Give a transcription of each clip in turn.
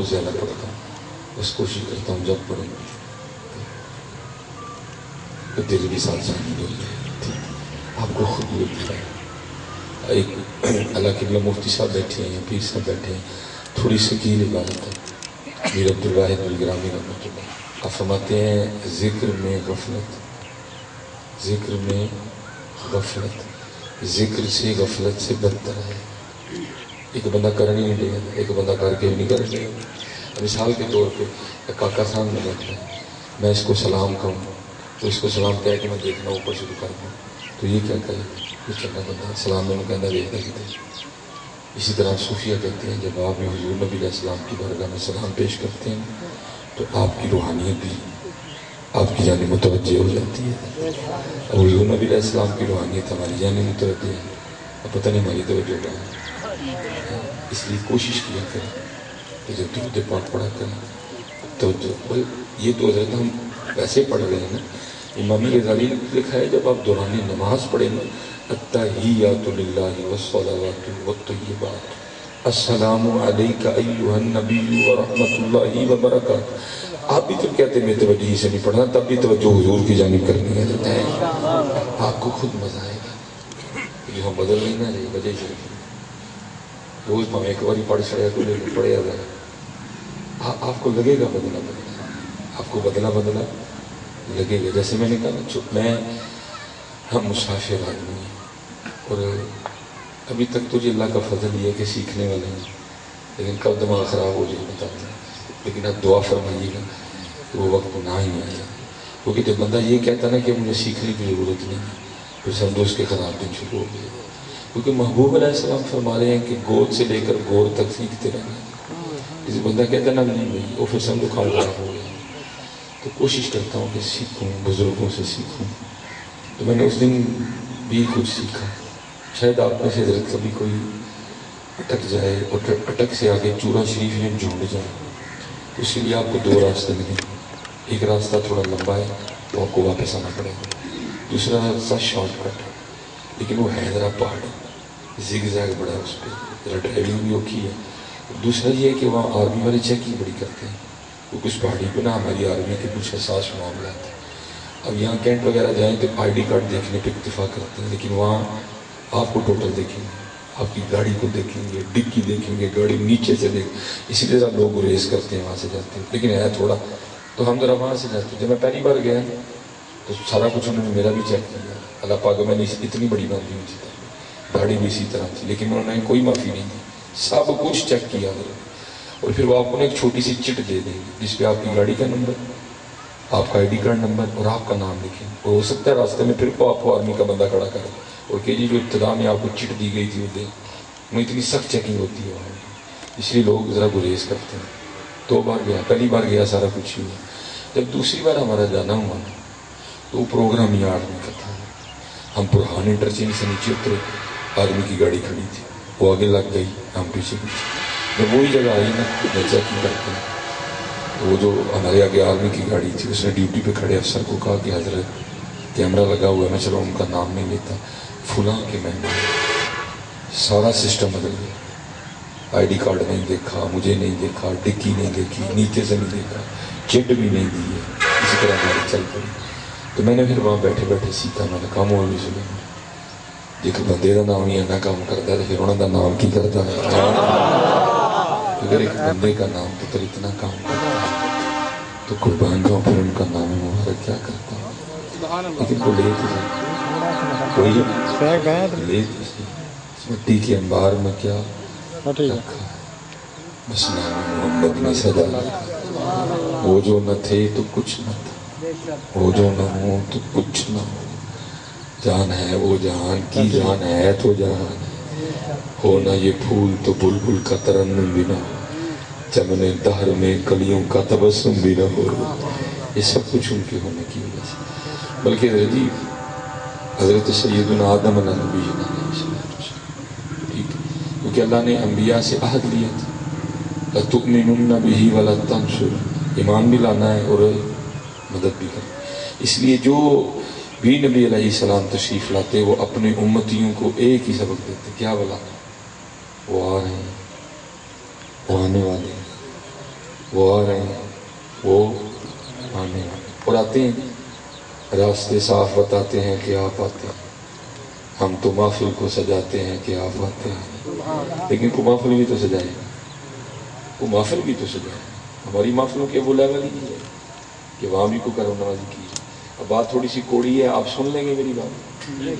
بہت زیادہ پڑھتا ہوں، بس کوشش کرتا ہوں جب پڑھوں تو دل بھی ساتھ شامل ہو جائے، آپ کو خود بھی دکھائے۔ ایک اللہ قبلہ مفتی صاحب بیٹھے ہیں، پیر صاحب بیٹھے ہیں، تھوڑی سکیل عبادت ہے، میر عبدالواحد الگرامی رحمۃ اللہ، آپ فرماتے ہیں ذکر میں غفلت، ذکر میں غفلت، ذکر سے غفلت سے بدتر ہے۔ ایک بندہ کرنے نہیں دے گا، ایک بندہ کر کے نہیں کر لے گا۔ مثال کے طور پہ کاکا سامنے بیٹھا ہے، میں اس کو سلام کہوں تو اس کو سلام کہہ کے میں دیکھنا اوپر سے کر دوں تو یہ کیا کہے؟ یہ چنگا بندہ سلام میں کہنا دیکھنا کتنے۔ اسی طرح صوفیہ کہتے ہیں جب آپ حضور نبی علیہ السلام کی بارگاہ میں سلام پیش کرتے ہیں تو آپ کی روحانیت بھی آپ کی جانب متوجہ ہو جاتی ہے، اور حضور نبی علیہ السلام کی روحانیت ہماری جانب متوجہ ہے، اب پتہ نہیں ہماری توجہ کہاں ہے۔ اس لیے کوشش کیا کریں کہ جب درود پاک پڑھا کریں توجہ، یہ تو حضرت ہم ویسے پڑھ رہے ہیں نا، امام غزالی نے لکھا ہے جب آپ دوران نماز پڑھیں نا التحیات للہ والصلوات والطیبات السلام علیک ایھا النبی ورحمۃ اللہ وبرکاتہ، آپ بھی تو کہتے ہیں میں توجہ سے نہیں پڑھنا، تب بھی توجہ حضور کی جانب کرنی ہے، آپ کو خود مزہ آئے گا، جو ہم بدل نہیں نہ رہے وجہ شریف روز میں ایک باری پڑھ چڑھا تو پڑھے جائے، آپ کو لگے گا بدلا بدلا، آپ کو بدلا بدلا لگے گا۔ جیسے میں نے کہا نا ہم مسافر آدمی ہیں اور ابھی تک تو اللہ کا فضل یہ ہے کہ سیکھنے والے ہیں، لیکن کب دماغ خراب ہو جائے بتاتے ہیں، لیکن اب دعا فرمائیے گا کہ وہ وقت نہ ہی آئے، کیونکہ جب بندہ یہ کہتا نا کہ مجھے سیکھنے کی ضرورت نہیں ہے پھر سمجھو اس کے خراب دن شروع ہو گئے، کیونکہ محبوب علیہ السلام فرما رہے ہیں کہ گود سے لے کر گور تک سیکھتے رہنا۔ کسی بندہ کہتا نا نہیں بھائی وہ پھر سمجھو کام خراب ہو گیا۔ تو کوشش کرتا ہوں کہ سیکھوں، بزرگوں سے سیکھوں، تو میں نے اس دن بھی کچھ سیکھا۔ شاید آپ میں سے حضرت کبھی کوئی اٹک جائے اور اٹک سے آگے چورا شریف میں جھونڈ جائے تو اس کے لیے آپ کو دو راستے ملیں، ایک راستہ تھوڑا لمبا ہے تو آپ کو واپس آنا پڑے گا، دوسرا راستہ شارٹ کٹ ہے لیکن وہ ہے ذرا پہاڑی، زگ زیگ بڑا ہے، اس پہ ذرا ڈرائیونگ بھی اوکھی ہے۔ دوسرا یہ ہے کہ وہاں آرمی والے چیکنگ بڑی کرتے ہیں، وہ کچھ پہاڑی پہ نا ہماری آرمی کے کچھ حساس معاملات ہیں۔ اب یہاں کینٹ وغیرہ جائیں تو آئی ڈی کارڈ دیکھنے پہ اکتفا کرتے ہیں، لیکن وہاں آپ کو ٹوٹل دیکھیں گے، آپ کی گاڑی کو دیکھیں گے، ڈگی دیکھیں گے، گاڑی نیچے سے دیکھیں، اسی طرح لوگ ریس کرتے ہیں وہاں سے جاتے ہیں، لیکن ہے تھوڑا تو ہم ذرا وہاں سے جاتے ہیں۔ جب میں پہلی بار گیا تو سارا کچھ انہوں نے میرا بھی چیک کیا، اللہ پاک میں نے اتنی بڑی بات نہیں تھی، گاڑی بھی اسی طرح تھی، لیکن انہوں نے کوئی معافی نہیں دی، سب کچھ چیک کیا اور پھر وہ آپ کو ایک چھوٹی سی چٹ دے دیں گے جس پہ آپ کی گاڑی کا نمبر، آپ کا آئی ڈی کارڈ نمبر اور آپ کا نام لکھیں، اور ہو سکتا ہے راستے میں پھر آپ کو آرمی کا بندہ کھڑا کرے اور کہ جی جو ابتدا میں آپ کو چٹ دی گئی تھی وہ دیں، میں اتنی سخت چیکنگ ہوتی ہے وہاں، اس لیے لوگ ذرا گریز کرتے ہیں۔ 2 بار گیا، پہلی بار گیا سارا کچھ ہوا، جب دوسری بار ہمارا جانا ہوا تو وہ پروگرام یہ آرمی کا تھا، ہم پرہان انٹرچینج سے نیچے اترے، آرمی کی گاڑی کھڑی تھی، وہ آگے لگ گئی، ہم پیچھے پیچھے، جب وہی جگہ آئی نا چیکنگ کرتے ہیں، وہ جو ہمارے آگے آرمی کی گاڑی تھی اس نے ڈیوٹی پہ کھڑے افسر کو کہا کہ حضرت کیمرہ لگا ہوا ہے، میں چلو ان کا نام نہیں لیتا، فلاں کے مہمان، سارا سسٹم بدل گیا، آئی ڈی کارڈ نہیں دیکھا، مجھے نہیں دیکھا، ڈکی نہیں دیکھی، نیچے سے نہیں دیکھا، چٹ بھی نہیں دی ہے، اسی طرح گاڑی چل پڑی۔ تو میں نے پھر وہاں بیٹھے بیٹھے سیکھا، میں نے کہا مولوی سلیم ایک بندے کا نام ہی ایسا کام کرتا ہے تو پھر انہوں کا نام کی کرتا ہے، اگر ایک بندے کا نام تو پھر اتنا کام کرتا ہے تو قربان جاؤں پھر ان کا نام مبارک کیا کرتا ہے، لیکن وہ لے تو کوئی لے تو مٹی کے انبار میں کیا رکھا ہے، بس نام محمد میں سجا رکھا، وہ جو نہ تھے تو کچھ نہ تھا، وہ جو نہ ہو تو کچھ نہ ہو، جان ہے وہ جہان کی جان ہے تو جہان ہے، ہونا یہ پھول تو بلبل کا ترنم بھی نہ ہو، چمن دہر میں کلیوں کا تبسم بھی نہ ہو، یہ سب کچھ ان کے ہونے کی وجہ سے، بلکہ حضرت سیدنا آدم علیہ نبی کیونکہ اللہ نے انبیاء سے عہد لیا تھا لَتُؤْمِنُنَّ بِهِ وَلَتَنْصُرُنَّ، ایمان بھی لانا ہے اور مدد بھی کرنا، اس لیے جو بھی نبی علیہ السلام تشریف لاتے وہ اپنے امتیوں کو ایک ہی سبق دیتے، کیا بولا وہ آ رہے ہیں، وہ آنے والے ہیں، وہ آ رہے ہیں، وہ آنے اور آتے ہیں، راستے صاف بتاتے ہیں کہ آپ آتے ہیں، ہم تو محفل کو سجاتے ہیں کہ آپ آتے ہیں، لیکن کو محفل بھی تو سجائے، وہ محفل بھی تو سجائے، ہماری محفلوں کے وہ لیول ہی نہیں ہے کہ وہاں بھی کو کرم نوازی کی جائے۔ اب بات تھوڑی سی کوڑی ہے، آپ سن لیں گے میری بات،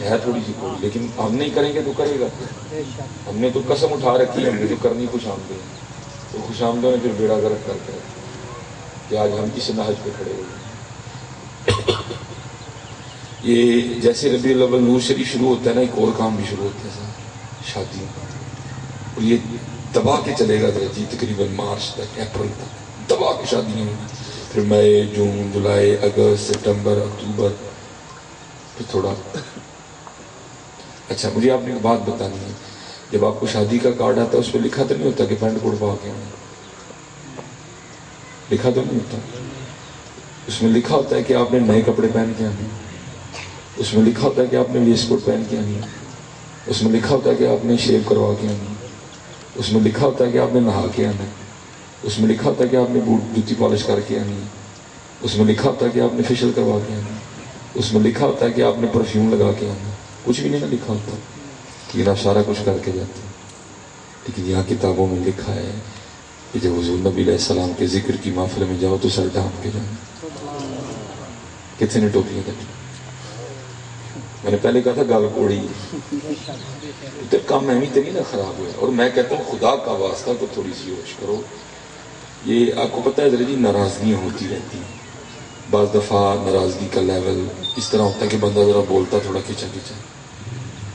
ہے تھوڑی سی کوڑی، لیکن ہم نہیں کریں گے تو کرے گا، ہم نے تو قسم اٹھا رکھی ہے، ہم نے تو کرنی خوش آمدیں ہیں، وہ خوش آمدوں نے پھر بیڑا گرک کر کے کہ آج ہم اس نہج پہ کھڑے ہوئے ہیں۔ یہ جیسے ربیع الاول نور شریف شروع ہوتا ہے نا، ایک اور کام بھی شروع ہوتا ہے شادیوں، اور یہ دبا کے چلے گا جی تقریباً مارچ تک، اپریل تک دبا کے شادیاں ہوگی، پھر مئی، جون، جولائی، اگست، سپٹمبر، اکتوبر، پھر تھوڑا۔ اچھا مجھے آپ نے ایک بات بتانی ہے، جب آپ کو شادی کا کارڈ آتا ہے اس پہ لکھا تو نہیں ہوتا کہ پینٹ کوٹ پا کے آنا، لکھا تو نہیں ہوتا، اس میں لکھا ہوتا ہے کہ آپ نے نئے کپڑے پہن کے آنے، اس میں لکھا ہوتا ہے کہ آپ نے ویسٹ کوٹ پہن کے آنی ہے، اس میں لکھا ہوتا ہے کہ آپ نے شیو کروا کے آنی ہے، اس میں لکھا ہوتا ہے کہ آپ نے نہا کے آنا ہے، اس میں لکھا ہوتا ہے کہ آپ نے بوٹ جوتی پالش کر کے آنی ہے، اس میں لکھا ہوتا ہے کہ آپ نے فیشل کروا کے آنا ہے، اس میں لکھا ہوتا ہے کہ آپ نے پرفیوم لگا کے آنا ہے، کچھ بھی نہیں لکھا ہوتا، کہ آپ سارا کچھ کر کے جاتے ہیں، لیکن یہاں کتابوں میں لکھا ہے کہ جب حضور نبی علیہ السلام کے ذکر کی محفل میں جاؤ تو سر ڈھانپ کے جانا۔ کتنے نے ٹوپیاں کر میں نے پہلے کہا تھا گال کوڑی تو کام اہمی تو نہیں نا خراب ہوا، اور میں کہتا ہوں خدا کا واسطہ تو تھوڑی سی ہوش کرو، یہ آپ کو پتہ ہے ذرا جی ناراضگیاں ہوتی رہتی ہیں، بعض دفعہ ناراضگی کا لیول اس طرح ہوتا ہے کہ بندہ ذرا بولتا تھوڑا کھچا کھچا،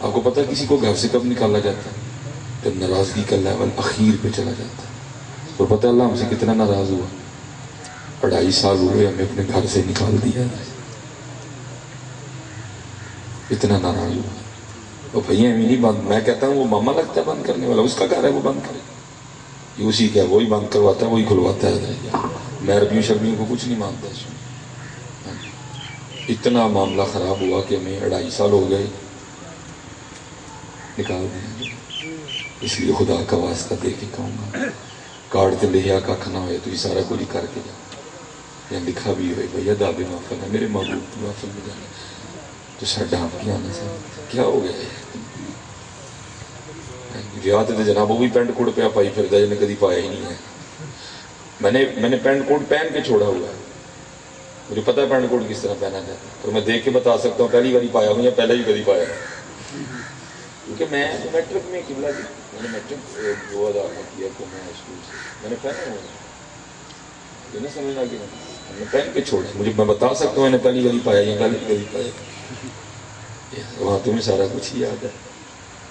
آپ کو پتہ ہے کسی کو گھر سے کب نکالا جاتا ہے جب ناراضگی کا لیول اخیر پہ چلا جاتا ہے، اور پتہ ہے اللہ ہم سے کتنا ناراض ہوا، 2.5 سال ہوئے ہمیں اپنے گھر سے نکال دیا، اتنا ناراض ہوا، وہ بھیا نہیں بند، میں کہتا ہوں وہ ماما لگتا ہے بند کرنے والا، اس کا گھر ہے وہ بند کرے، یہ اسی کا ہے، وہی بند کرواتا ہے، وہی کھلواتا ہے، میں عربیوں شربیوں کو کچھ نہیں مانتا اس میں۔ اتنا معاملہ خراب ہوا کہ ہمیں 2.5 سال ہو گئے نکال دیا، اس لیے خدا کا واسطہ دے کے کہوں گا کارڈ تے لیا کھ نہ ہوئے تو یہ سارا کچھ کر کے جا، یا لکھا بھی ہوئے بھیا دادے محفل ہے میرے محبوب کی محفل میں جانا تو سر ڈھانپ کے آنا سر کیا ہو گیا ریاض تے جناب وہ بھی پینٹ کوٹ پہ پائی پھر جن نے کدی پایا ہی نہیں ہے، میں نے پینٹ کوٹ پہن کے چھوڑا ہوا ہے، مجھے پتا ہے پینٹ کوٹ کس طرح پہنا جاتا ہے، اور میں دیکھ کے بتا سکتا ہوں پہلی باری پایا ہوں یا پہلے ہی کدی پایا، کیونکہ میں میٹرک میں قبلہ دی، میں نے میٹرک 2000 میں کیا تو میں اسکول سے میں نے پہنا ہوا یہ نہ سمجھنا کہ میں نے پہن کے چھوڑا، مجھے میں بتا سکتا ہوں میں نے پہلی باری پایا یا پہلی باری پایا، وہاں تمہیں سارا کچھ ہی یاد ہے،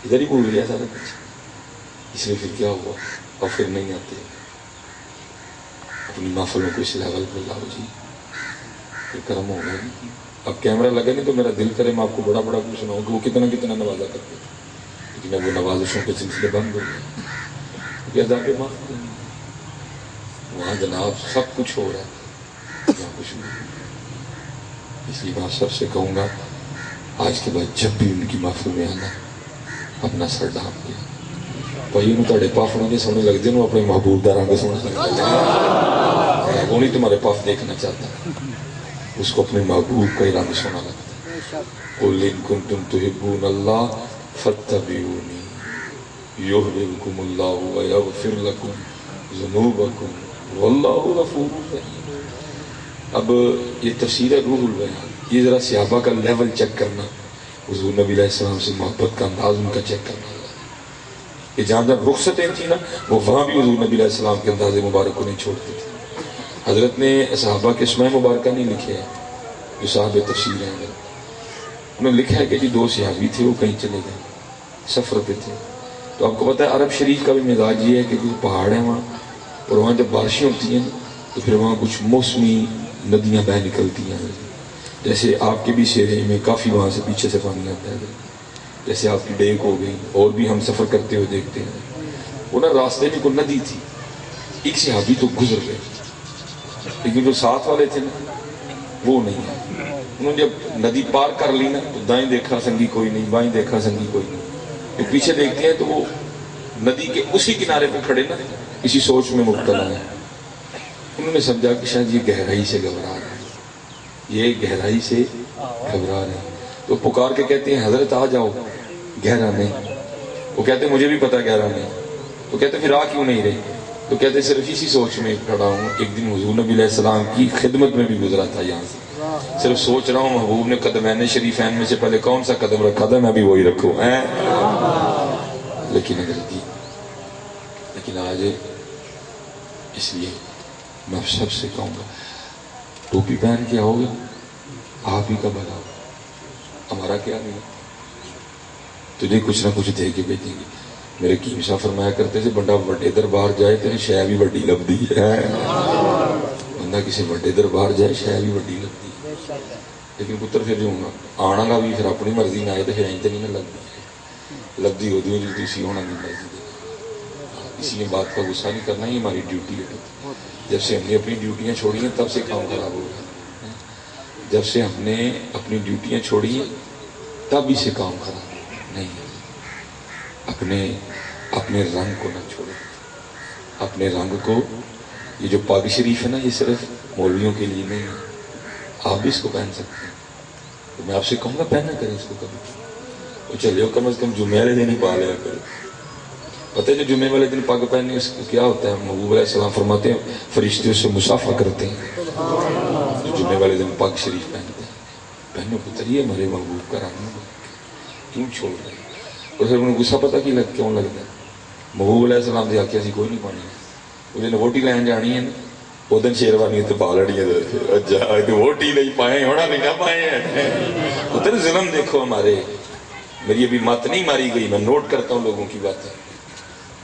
ادھر ہی بھول گیا سارا کچھ، اس لیے پھر کیا ہوا اور پھر نہیں آتے اپنی محفلوں کو اس لیول پر لاؤ جی، پھر کرم ہوگا جی، اب کیمرہ لگے نہیں تو میرا دل کرے میں آپ کو بڑا بڑا کچھ سناؤں کہ وہ کتنا کتنا نوازا کرتے تھے، لیکن اب وہ نوازشوں کے سلسلے بند ہو گئے، کیونکہ عذاب معاف نہیں، وہاں جناب سب کچھ ہو رہا ہے یہاں کچھ نہیں، اس لیے میں سب سے کہوں گا آج کے بعد جب بھی ان کی محفل میں آنا اپنا سر ڈھانپ کے بھائی انہوں تھوڑے پاف نہیں سونے لگتے انہوں اپنے محبوب دا رنگ سونا لگتا وہ نہیں تمہارے پاف دیکھنا چاہتا، اس کو اپنے محبوب کا ہی رنگ سونا لگتا ہے، قُلْ إِن كُنتُمْ تُحِبُّونَ اللَّهَ فَاتَّبِعُونِي يُحْبِبْكُمُ اللَّهُ وَيَغْفِرْ لَكُمْ ذُنُوبَكُمْ وَاللَّهُ غَفُورٌ رَحِيمٌ۔ اب یہ تفسیر روح البیان، یہ ذرا صحابہ کا لیول چیک کرنا، حضور نبی علیہ السلام سے محبت کا انداز ان کا چیک کرنا، کہ جہاں جب رخصتیں تھیں نا وہ وہاں بھی حضور نبی علیہ السلام کے انداز مبارک کو نہیں چھوڑتے تھے، حضرت نے صحابہ کے اسماء مبارکہ نہیں لکھے ہیں جو صاحب تفسیر ہیں، انہوں نے لکھا ہے کہ جی 2 صحابی تھے وہ کہیں چلے گئے سفر پہ تھے، تو آپ کو پتہ ہے عرب شریف کا بھی مزاج یہ ہے کہ کچھ پہاڑ ہیں وہاں، اور وہاں جب بارشیں ہوتی ہیں تو پھر وہاں کچھ موسمی ندیاں بہہ نکلتی ہیں، جیسے آپ کے بھی شیرے میں کافی وہاں سے پیچھے سے پانی آتا ہے، جیسے آپ کی ڈیک ہو گئی، اور بھی ہم سفر کرتے ہوئے دیکھتے ہیں، وہ نا راستے میں کوئی ندی تھی، ایک صحابی تو گزر گئے لیکن جو ساتھ والے تھے نا وہ نہیں ہے، انہوں نے جب ندی پار کر لی نا تو دائیں دیکھا سنگی کوئی نہیں، بائیں دیکھا سنگی کوئی نہیں، جب پیچھے دیکھتے ہیں تو وہ ندی کے اسی کنارے پہ کھڑے نا اسی سوچ میں مبتلا ہے انہوں نے سمجھا کہ شاید یہ گہرائی سے گھبرا رہا ہے، یہ گہرائی سے گھبرا رہے ہیں، تو پکار کے کہتے ہیں حضرت آ جاؤ، گہرا نہیں۔ وہ کہتے ہیں مجھے بھی پتا گہرا نہیں۔ تو کہتے ہیں پھر آ کیوں نہیں رہے؟ تو کہتے ہیں صرف اسی سوچ میں کھڑا ہوں، ایک دن حضور نبی علیہ السلام کی خدمت میں بھی گزرا تھا یہاں سے، صرف سوچ رہا ہوں محبوب نے قدمین شریفین میں سے پہلے کون سا قدم رکھا تھا، میں بھی وہی رکھوں۔ لیکن آج اس لیے میں سب سے کہوں گا ٹوپی پہن کے آؤ گے آپ ہی کا بھلا، ہمارا کیا نہیں، تجھے کچھ نہ کچھ دے کے بھیجیں گے۔ میرے کیم شاہ فرمایا کرتے تھے بندہ بڑے دربار جائے تیرے شے بھی بڑی لبدی ہے، بندہ کسی بڑے دربار جائے شے بھی بڑی لبدی ہے، لیکن پتر پھر جو آنا گا بھی پھر اپنی مرضی نہ آئے تو پھر تو نہیں نہ لگتی ہو جو دوسری ہونا نہیں مرضی دے۔ اسی لیے بات کا غصہ نہیں کرنا، یہ ہماری ڈیوٹی ہے۔ جب سے ہم نے اپنی ڈیوٹیاں چھوڑی ہیں تب سے کام خراب ہو گیا، جب سے ہم نے اپنی ڈیوٹیاں چھوڑی ہیں تب ہی سے کام خراب نہیں ہے۔ اپنے رنگ کو نہ چھوڑو، اپنے رنگ کو۔ یہ جو پاگ شریف ہے نا، یہ صرف مولویوں کے لیے نہیں ہے، آپ بھی اس کو پہن سکتے ہیں۔ تو میں آپ سے کہوں گا پہنا کریں اس کو کبھی، تو چلے کم از کم جمعے والے دن ہی پا لیا کرو۔ پتہ ہے جو جمعے والے دن پگ پہننے اس کو کیا ہوتا ہے؟ محبوب علیہ السلام فرماتے ہیں فرشتے اس سے مصافحہ کرتے ہیں۔ جو جمعے والے دن پگ شریف پہنتے ہیں، پہنو پتر یہ ہمارے محبوب کا رنگ کیوں چھوڑ رہے ہیں؟ اور پھر انہیں غصہ پتہ کیوں لگتا ہے؟ محبوب علیہ السلام سے آکھیا سی کوئی نہیں پانی، وہ جن ووٹی لین جانی ہے نا وہ دن شیروانی تو پا لڑی ہے، ووٹی نہیں پائے ہونا نہیں نہ پائے ہیں۔ پتر ظلم دیکھو ہمارے، میری ابھی مت نہیں ماری گئی، میں نوٹ کرتا ہوں لوگوں کی باتیں۔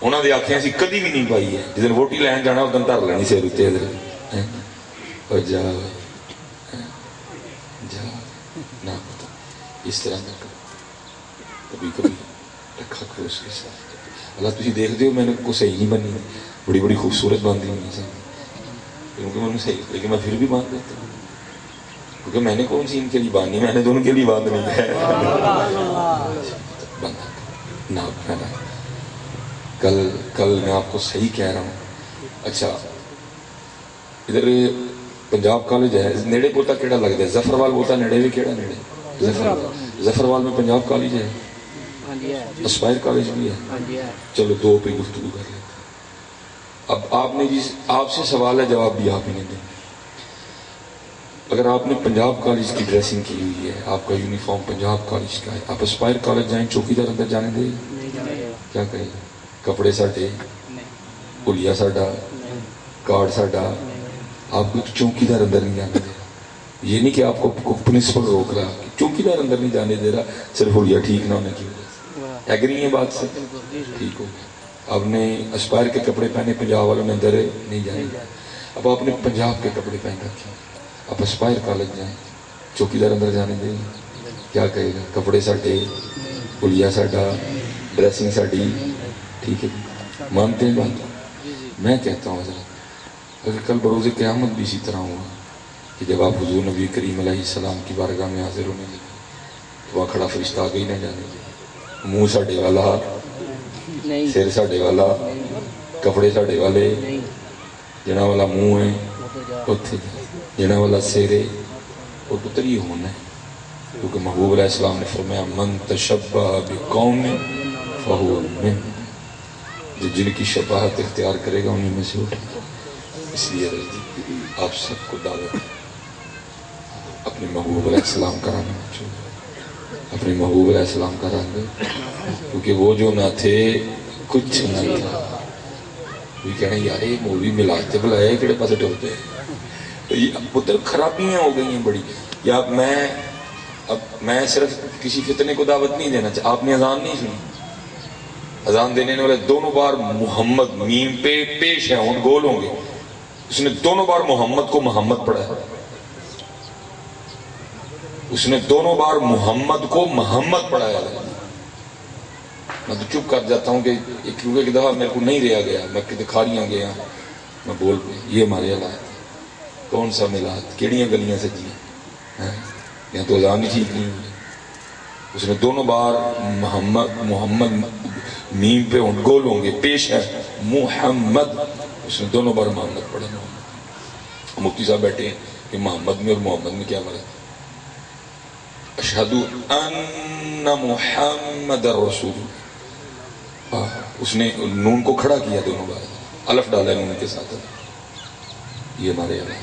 انہوں نے آکھیا سی کدی بھی نہیں پائی ہے، جس دن ووٹی لین جانا اس دن دھر لینی سر اتنے اور جا نہ اس طرح نہ کرو، کبھی کبھی رکھا کرو اس کے ساتھ۔ اللہ تجھے دیکھ دے ہو میں نے کو صحیح نہیں بنی، بڑی بڑی خوبصورت باندھی ہوئی ہے کیونکہ میں نے صحیح، لیکن میں پھر بھی باندھ دیتا ہوں کیونکہ میں نے کون سی ان کے لیے باندھنی، میں نے دونوں کے لیے باندھنی ہے۔ نہ کل میں آپ کو صحیح کہہ رہا ہوں۔ اچھا ادھر پنجاب کالج ہے نیڑے بولتا کیڑا لگتا ہے؟ ظفروال بولتا نیڑے بھی کیڑا نیڑے؟ ظفروال میں پنجاب کالج ہے، اسپائر کالج بھی ہے، چلو دو پہ گفتگو کر لیتے ہیں۔ اب آپ نے آپ سے سوال ہے، جواب بھی آپ ہی نے دیں۔ اگر آپ نے پنجاب کالج کی ڈریسنگ کی ہوئی ہے، آپ کا یونیفارم پنجاب کالج کا ہے، آپ اسپائر کالج جائیں چوکیدار اندر جانے دیں؟ کیا کہیں گے؟ کپڑے ساڈے، پلیا ساڈا، کارڈ ساڈا، آپ کو چوکیدار اندر نہیں جانے دے رہا۔ یہ نہیں کہ آپ کو پرنسپل روک رہا، چوکیدار اندر نہیں جانے دے رہا، صرف حلیہ ٹھیک نہ ہونے کی وجہ سے۔ ایگری ہے بات سے؟ ٹھیک ہو گیا۔ آپ نے اسپائر کے کپڑے پہنے، پنجاب والوں نے اندر نہیں جانے دیا۔ اب آپ نے پنجاب کے کپڑے پہن رکھے، آپ اسپائر کالج جائیں، چوکیدار اندر جانے دیں؟ کیا کہے گا؟ کپڑے ساڈے، حلیہ ساڈا، ڈریسنگ ساڈی، ٹھیک ہے؟ مانتے ہیں بات؟ میں کہتا ہوں حضرت اگر کل بروز قیامت بھی اسی طرح ہوا کہ جب آپ حضور نبی کریم علیہ السلام کی بارگاہ میں حاضر ہونے لگے تو وہاں کھڑا فرشتہ آگے ہی نہ جانے دے، منہ ساڈے والا، سر ساڈے والا، کپڑے ساڈے والے، جنا والا منہ ہے اتنے جنا والا سر ہے، اور پتر یہ ہونا ہے کیونکہ محبوب علیہ السلام نے فرمایا من تشبہ بقوم فہو منہم، جو جن کی شباہت اختیار کرے گا انہیں میں سے اٹھے گا۔ اس لیے آپ سب کو دعوت اپنے محبوب علیہ السلام کا رنگ چھوڑو، اپنے محبوب علیہ السلام کا رنگ، کیونکہ وہ جو نہ تھے کچھ نہ تھا۔ وہ کہنا یار یہ مولوی ملاتے بلائے کہڑے پاسے ٹرتے ہیں، پتر خرابیاں ہو گئی ہیں بڑی۔ یا اب میں صرف کسی فتنے کو دعوت نہیں دینا چاہتا، آپ نے اذان نہیں سنی؟ اذان دینے والے دونوں بار محمد میم پہ پیش ہیں، ان گول ہوں گے، اس نے دونوں بار محمد کو محمد پڑھا ہے، اس نے دونوں بار محمد کو محمد پڑھایا ہے۔ میں تو چپ کر جاتا ہوں کہ کیونکہ ایک دفعہ میرے کو نہیں رہا گیا، میں دکھاریاں گیا، میں بول پہ یہ ہمارے حالات، کون سا ملاد، کیڑیاں گلیاں سجیاں، یہاں تو اذان ہی ٹھیک نہیں ہوئی۔ اس نے دونوں بار محمد میم پہ گول ہوں گے پیش ہے محمد، اس نے دونوں بار محمد پڑھا۔ مفتی صاحب بیٹھے ہیں کہ محمد میں اور محمد میں کیا فرق؟ اشہدو ان محمد رسول، اس نے نون کو کھڑا کیا دونوں بار، الف ڈالا نون کے ساتھ، یہ ہمارے یہاں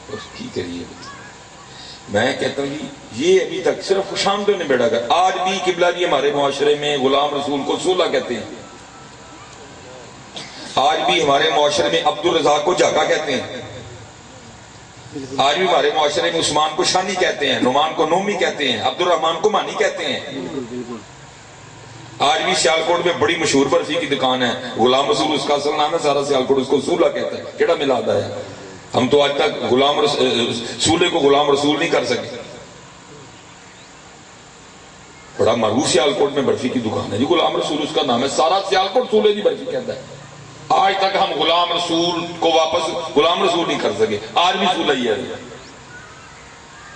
اور کی کریے۔ میں کہتا ہوں یہ ابھی تک صرف خوش آمدید نے بیٹا کر، آج بھی قبلہ جی ہمارے معاشرے میں غلام رسول کو سولہ کہتے ہیں، آج بھی ہمارے معاشرے میں عبد الرزاق کو جاگا کہتے ہیں، آج بھی ہمارے معاشرے میں عثمان کو شانی کہتے ہیں، نعمان کو نومی کہتے ہیں، عبد الرحمن کو مانی کہتے ہیں۔ آج بھی سیالکوٹ میں بڑی مشہور برفی کی دکان ہے، غلام رسول اس کا اصل نام ہے، سارا سیالکوٹ اس کو سولہ کہتا ہے۔ کیڑا ملاد ہے؟ ہم تو آج تک سولے کو غلام رسول نہیں کر سکے۔ بڑا معروف سیالکوٹ میں برفی کی دکان ہے جی، غلام رسول اس کا نام ہے، سارا سیالکوٹ سولے کی برفی کہتا ہے۔ آج تک ہم غلام رسول کو واپس غلام رسول نہیں کر سکے، آج بھی سولہ ہی ہے۔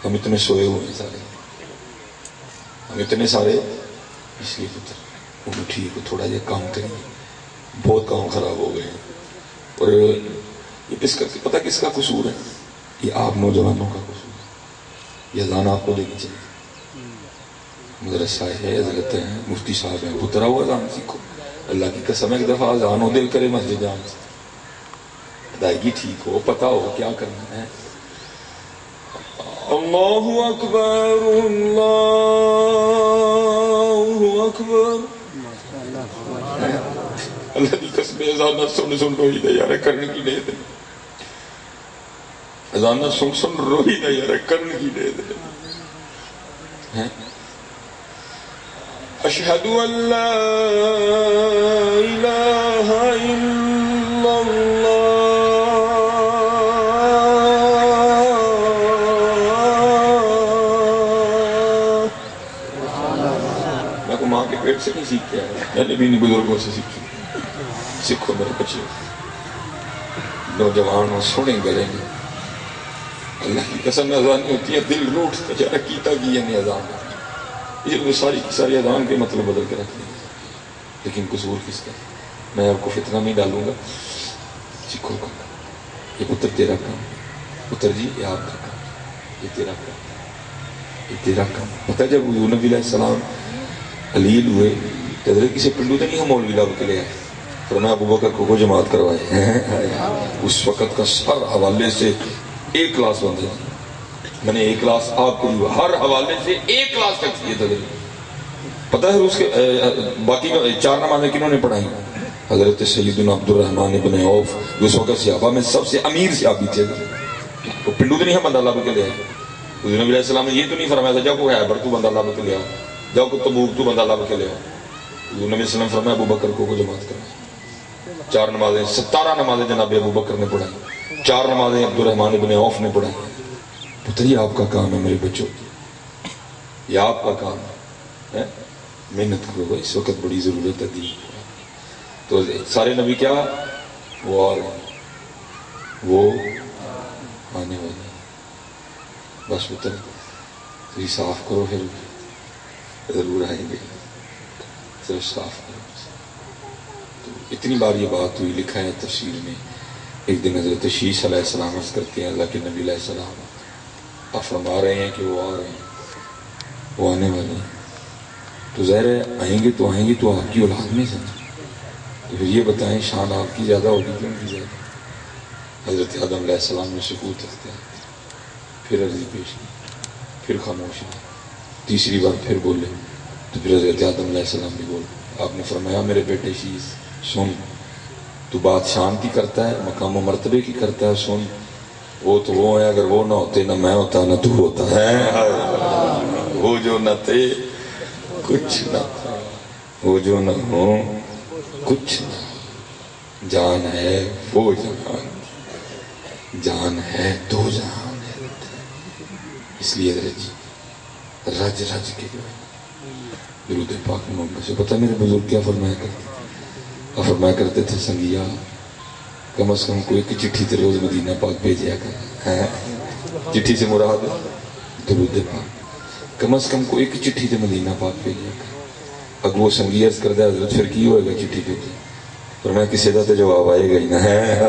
ہم اتنے سوئے ہوئے ہیں سارے، ہم اتنے سارے، اس لیے پتر انہوں ٹھیک ہو، تھوڑا یہ کام کریں، بہت کام خراب ہو گئے ہیں۔ اور یہ کس کا پتہ کس کا قصور ہے؟ یہ آپ نوجوانوں کا قصور ہے۔ یہ اذان آپ کو دینی چاہیے، مدرسہ ہے، حضرت ہیں، مفتی صاحب ہیں، پتر ہو اذان سیکھو۔ اللہ کی قسم ایک دفعہ اذان ہو، دل کرے مسجد جان سے، ادائیگی ٹھیک ہو، پتہ ہو کیا کرنا ہے۔ اللہ اکبر اللہ اکبر، اللہ کی قسم اذان سن روئی دے یار، کرنے کی دے دے، اذان سن روئی دے یار، کرنے کی دے دے۔ اشہد ان لا الہ الا اللہ، میں کو ماں کے پیٹ سے نہیں سیکھ کے آیا، میں نے بھی نہیں بزرگوں سے سیکھی۔ سیکھو میرے بچے، نوجوان ہو، سنیں گلیں گے، اللہ کی قسم اذان ہوتی ہے دل روٹتا جا کیتا کی ہے اذان، یہ ساری کی ساری اذان کے مطلب بدل کے رکھ دیں، لیکن قصور کس کا؟ میں آپ کو فتنہ نہیں ڈالوں گا، سیکھو کا یہ پتر تیرا کام، پتر جی یہ آپ کا کام، یہ تیرا کام، یہ تیرا کام۔ پتہ جب حضور نبی علیہ السلام علیل ہوئے تو حضرت کسی پنڈو تو نہیں ہم مولوی لاب کے لے آئے، فرمایا ابو بکر کو جماعت کروائے۔ اس وقت کا سر حوالے سے ایک کلاس بندے، میں نے ایک کلاس آپ کو ہر حوالے سے ایک کلاس تک کیے تھے۔ پتہ ہے اس کے باقی چار نمازیں کنہوں نے پڑھائی؟ حضرت سیدنا عبد الرحمن ابن عوف، جو اس وقت صحابہ میں سب سے امیر صحابی تھے، وہ پنڈو تو نہیں ہے بندہ لاب کے لے آئے۔ حضور نبی علیہ السلام نے یہ تو نہیں فرمایا تھا جاؤ کو ہے تو بندہ لاب کے لے آؤ، جاؤ کو تبوک تو بندہ لاب کے لے آؤ۔ حضور نبی علیہ السلام فرمایا ابو بکر کو جماعت کرائے۔ چار نمازیں 17 نمازیں جناب ابو بکر نے پڑھائی، 4 نمازیں عبد الرحمن ابن عوف نے پڑھائی۔ پتہ یہ آپ کا کام ہے میرے بچوں، یہ آپ کا کام ہے، محنت کرو، اس وقت بڑی ضرورت ہے دین۔ تو سارے نبی کیا وہ آ رہے ہیں، وہ آنے والے ہیں، بس پتر تو صاف کرو، پھر ضرور آئیں گے، صرف صاف کرو۔ تو اتنی بار یہ بات ہوئی، لکھا ہے تفسیر میں، ایک دن حضرت شیش علیہ السلام عرض کرتے ہیں اللہ کے نبی علیہ السلام آپ فرما رہے ہیں کہ وہ آ رہے ہیں، وہ آنے والے ہیں، تو ظاہر ہے آئیں گے تو آپ کی اولاد میں سے، تو پھر یہ بتائیں شان آپ کی زیادہ ہوگی کہ ان کی زیادہ؟ حضرت آدم علیہ السلام نے سکوت اختیار کیا، پھر عرضی پیش کی، پھر خاموشی، تیسری بار پھر بولے، تو پھر حضرت آدم علیہ السلام نے بولا، آپ نے فرمایا میرے بیٹے شیش سن، تو بات شان کی کرتا ہے، مقام و مرتبے کی کرتا ہے، سن، وہ تو وہ ہے، اگر وہ نہ ہوتے نہ میں ہوتا نہ تو ہوتا ہے، وہ جو نہ تھے کچھ نہ تھا، وہ جو نہ ہو کچھ نہ، جان ہے وہ جہان، جان ہے دو جہان ہے، اس لیے رج رج کے جو ہے درود پاک محمد سے، پتہ میرے بزرگ کیا فرمایا کرتے، فرمایا کرتے تھے سنگیا کم از کم کوئی چٹھی تیرے روز مدینہ پاک بھیجیا کر، چٹھی سے مراد درود پاک، کم از کم کوئی چٹھی تے مدینہ پاک بھیجیا کر۔ اگر وہ سنگی عرض کردہ حضرت پھر کی ہوئے گا چٹھی بھیجی، فرمایا کسی دا تے جواب آئے گا ہی نہ ہے،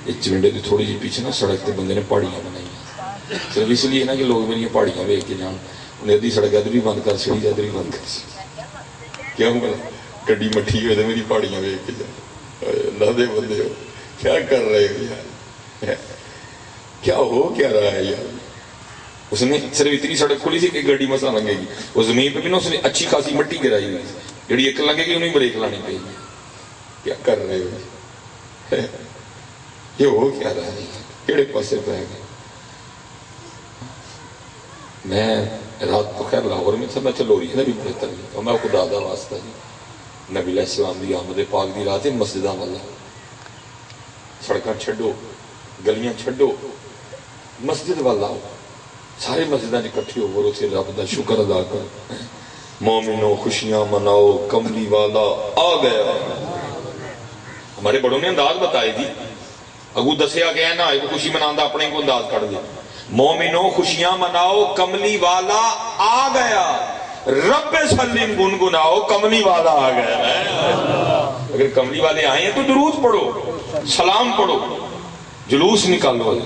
ایک چمنڈے تو تھوڑی جی پیچھے نا سڑک تے بندے نے پہاڑیاں بنائی صرف اس لیے نا کہ لوگ میری پہاڑیاں ویک کے جان انہیں ادھی سڑک ادھر بھی بند کر چڑی ادھر بھی بند کر چڑی کیا ہوں گڈی مٹھی ہوئے تو میری پہاڑیاں ویک کے جان اللہ دے بندے ہو کیا کر رہے ہو یار کیا ہو کیا رہا ہے یار اس نے صرف اتنی سڑک کھلی تھی کہ گاڑی مسا لگے گی وہ زمین پہ بھی نا اس نے اچھی خاصی مٹی گرائی ہوئی جڑی ایک لگے گی انہیں بریک لانی پڑے گی کیا کر رہے ہو یہ ہو کیا رہا ہے کیڑے پاسے پہ گئے میں رات تو خیر لاہور میں تھا میں چلوری ہے نا بھی بہتر نہیں اور میں خدا دا واسطہ جی نبی علیہ السلام دی آمد پاک دی رات مسجداں والا سڑکاں چھڈو گلیاں چھڈو مسجد والا سارے مسجداں اکٹھے ہو اسے رب دا شکر ادا کر مومنوں خوشیاں مناؤ کملی والا آ گیا ہمارے بڑوں نے انداز بتائے تھی اگو دسیا گیا نا ایک خوشی منانا اپنے کو انداز کر دیا مومنوں خوشیاں مناؤ کملی والا آ گیا رب سلیم گنگناؤ کملی والا آ گیا اگر کملی والے آئے ہیں تو درود پڑھو سلام پڑھو جلوس نکالو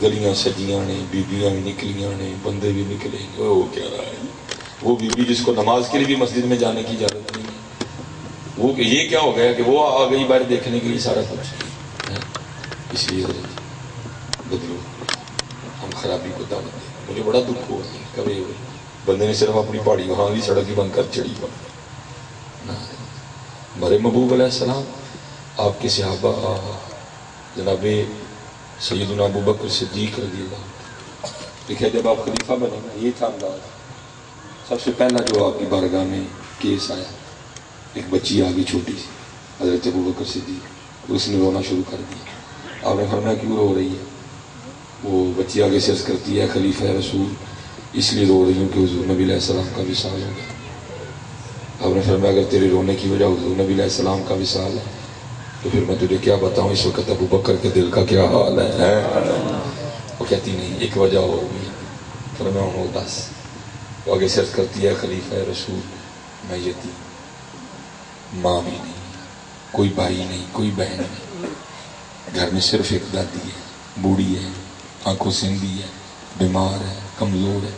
گلیاں سجیاں نے بیبیاں بھی نکلیاں نے بندے بھی نکلے گے وہ کیا رہا ہے وہ بیوی جس کو نماز کے لیے بھی مسجد میں جانے کی اجازت نہیں ہے وہ کہ یہ کیا ہو گیا کہ وہ آ گئی باہر دیکھنے کے لیے سارا کچھ اس لیے بدلو ہم خرابی کو دعوت دیں مجھے بڑا دکھ ہوا کبھی بندے نے صرف اپنی پہاڑی وہاں بھی سڑک ہی بند کر چڑھی ہمارے محبوب علیہ السلام آپ کے صحابہ جناب سیدنا ابو بکر صدیق رضی اللہ لکھا جب آپ خلیفہ بنے گا یہ تھا انداز سب سے پہلا جو آپ کی بارگاہ میں کیس آیا ایک بچی آگئی چھوٹی سی حضرت ابو بکر صدیق اس نے رونا شروع کر دیا آپ نے فرمایا کیوں رو رہی ہے وہ بچی آگے سے عرض کرتی ہے خلیفہ رسول اس لیے رو رہی ہوں کہ حضور نبی علیہ السلام کا وصال ہو گیا آپ نے فرمایا اگر تیرے رونے کی وجہ حضور نبی علیہ السلام کا وصال ہے تو پھر میں تجھے کیا بتاؤں اس وقت ابو بکر کے دل کا کیا حال ہے وہ کہتی نہیں ایک وجہ ہوگی فرمایا ہوں دس وہ آگے سے عرض کرتی ہے خلیفہ رسول میں یتیم ماں بھی نہیں کوئی بھائی نہیں کوئی بہن نہیں گھر میں صرف ایک دادی ہے بوڑھی ہے آنکھوں سندھی ہے بیمار ہے کمزور ہے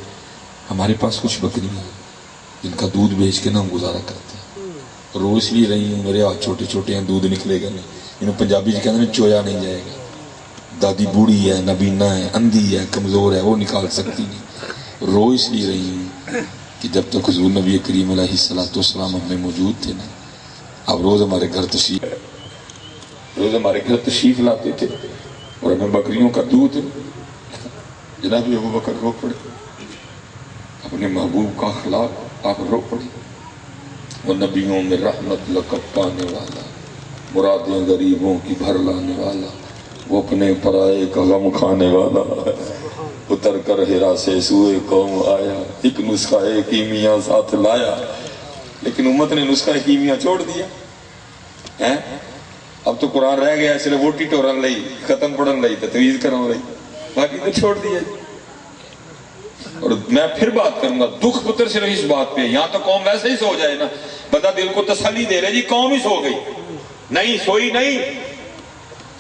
ہمارے پاس کچھ بکریاں ہیں جن کا دودھ بیچ کے نا ہم گزارا کرتے ہیں رو اس لیے رہی ہوں میرے ہاتھ چھوٹے چھوٹے ہیں دودھ نکلے گا نہیں انہوں پنجابی جی کہتے ہیں چویا نہیں جائے گا دادی بوڑھی ہے نبینا ہے اندھی ہے کمزور ہے وہ نکال سکتی نہیں رو اس لیے رہی ہوں کہ جب تک حضور نبی کریم علیہ السلام ہم میں موجود تھے نا اب روز ہمارے گھر تشریف لاتے تھے اور ہمیں بکریوں کا دودھ جناب ابو بکر رو پڑے اپنے محبوب کا اخلاق آپ رو پڑے وہ نبیوں میں رحمت لقب پانے والا مرادیں غریبوں کی بھر لانے والا وہ اپنے پرائے کا غم کھانے والا اتر کر ہرا سے سوئے قوم آیا ایک نسخہ کیمیا ساتھ لایا لیکن امت نے نسخہ کیمیا چھوڑ دیا اب تو قرآن رہ گیا صرف ووٹی ٹورن لئی ختم پڑھن لئی تجویز کرن لئی باقی تو چھوڑ دیا اور میں پھر بات کروں گا دکھ پتر صرف اس بات پہ یہاں تو قوم ویسے ہی سو جائے نا بندہ دل کو تسلی دے رہے جی قوم ہی سو گئی نہیں سوئی نہیں